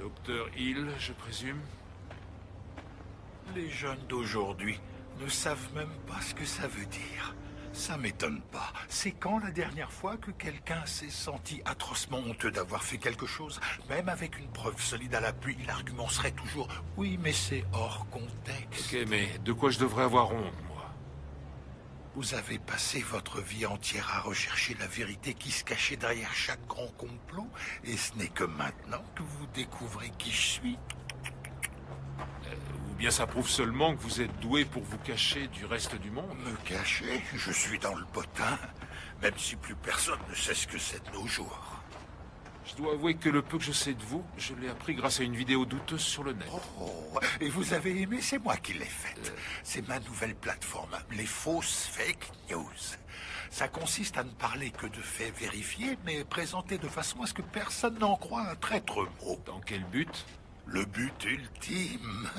Docteur Hill, je présume? Les jeunes d'aujourd'hui ne savent même pas ce que ça veut dire. Ça m'étonne pas. C'est quand la dernière fois que quelqu'un s'est senti atrocement honteux d'avoir fait quelque chose? Même avec une preuve solide à l'appui, l'argument serait toujours « Oui, mais c'est hors contexte ». Ok, mais de quoi je devrais avoir honte, moi? Vous avez passé votre vie entière à rechercher la vérité qui se cachait derrière chaque grand complot, et ce n'est que maintenant que vous découvrez qui je suis. Ou bien ça prouve seulement que vous êtes doué pour vous cacher du reste du monde? Me cacher? Je suis dans le potin, même si plus personne ne sait ce que c'est de nos jours. Je dois avouer que le peu que je sais de vous, je l'ai appris grâce à une vidéo douteuse sur le net. Oh, et vous avez aimé? C'est moi qui l'ai faite. C'est ma nouvelle plateforme, les fausses fake news. Ça consiste à ne parler que de faits vérifiés, mais présentés de façon à ce que personne n'en croie un traître mot. Dans quel but? Le but ultime.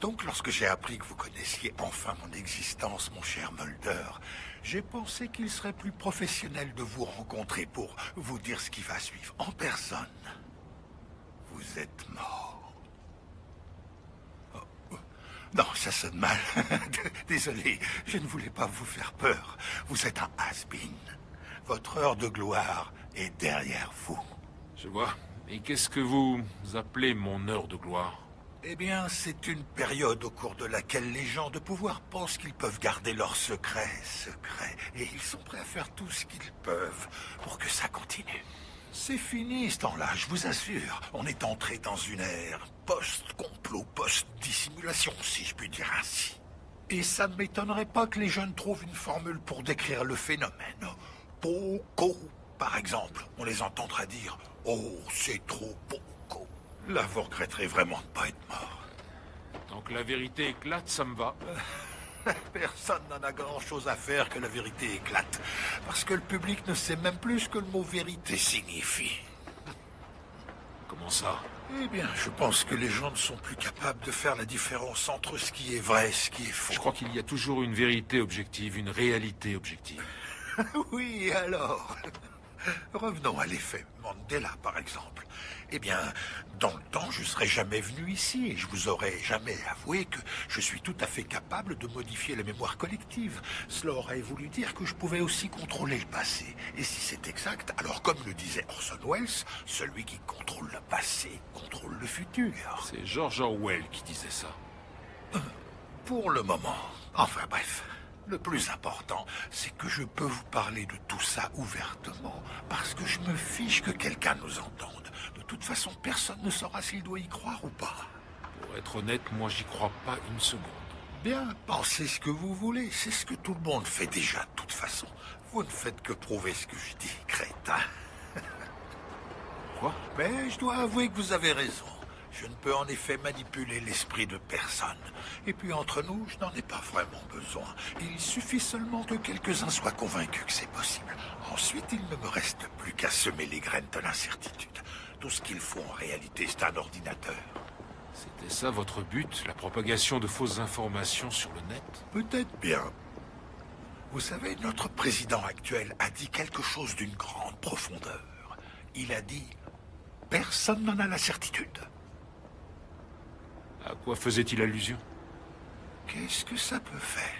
Donc, lorsque j'ai appris que vous connaissiez enfin mon existence, mon cher Mulder, j'ai pensé qu'il serait plus professionnel de vous rencontrer pour vous dire ce qui va suivre en personne. Vous êtes mort. Oh. Non, ça sonne mal. Désolé, je ne voulais pas vous faire peur. Vous êtes un has-been. Votre heure de gloire est derrière vous. Je vois. Et qu'est-ce que vous appelez mon heure de gloire? Eh bien, c'est une période au cours de laquelle les gens de pouvoir pensent qu'ils peuvent garder leurs secrets secrets. Et ils sont prêts à faire tout ce qu'ils peuvent pour que ça continue. C'est fini ce temps-là, je vous assure. On est entré dans une ère post-complot, post-dissimulation, si je puis dire ainsi. Et ça ne m'étonnerait pas que les jeunes trouvent une formule pour décrire le phénomène. Poco, par exemple. On les entendra dire « Oh, c'est trop poco ». Là, vous regretterez vraiment de ne pas être mort. Tant que la vérité éclate, ça me va. Personne n'en a grand-chose à faire que la vérité éclate. Parce que le public ne sait même plus ce que le mot vérité signifie. Comment ça? Eh bien, je pense que les gens ne sont plus capables de faire la différence entre ce qui est vrai et ce qui est faux. Je crois qu'il y a toujours une vérité objective, une réalité objective. Oui, alors... Revenons à l'effet Mandela, par exemple. Eh bien, dans le temps, je serais jamais venu ici et je vous aurais jamais avoué que je suis tout à fait capable de modifier la mémoire collective. Cela aurait voulu dire que je pouvais aussi contrôler le passé. Et si c'est exact, alors comme le disait Orson Welles, celui qui contrôle le passé contrôle le futur. C'est George Orwell qui disait ça. Pour le moment. Enfin bref. Le plus important, c'est que je peux vous parler de tout ça ouvertement, parce que je me fiche que quelqu'un nous entende. De toute façon, personne ne saura s'il doit y croire ou pas. Pour être honnête, moi j'y crois pas une seconde. Bien, pensez ce que vous voulez, c'est ce que tout le monde fait déjà de toute façon. Vous ne faites que prouver ce que je dis, crétin. Quoi? Mais je dois avouer que vous avez raison. Je ne peux en effet manipuler l'esprit de personne. Et puis entre nous, je n'en ai pas vraiment besoin. Il suffit seulement que quelques-uns soient convaincus que c'est possible. Ensuite, il ne me reste plus qu'à semer les graines de l'incertitude. Tout ce qu'il faut en réalité, c'est un ordinateur. C'était ça votre but, la propagation de fausses informations sur le net? Peut-être bien. Vous savez, notre président actuel a dit quelque chose d'une grande profondeur. Il a dit « Personne n'en a la certitude ». À quoi faisait-il allusion? Qu'est-ce que ça peut faire?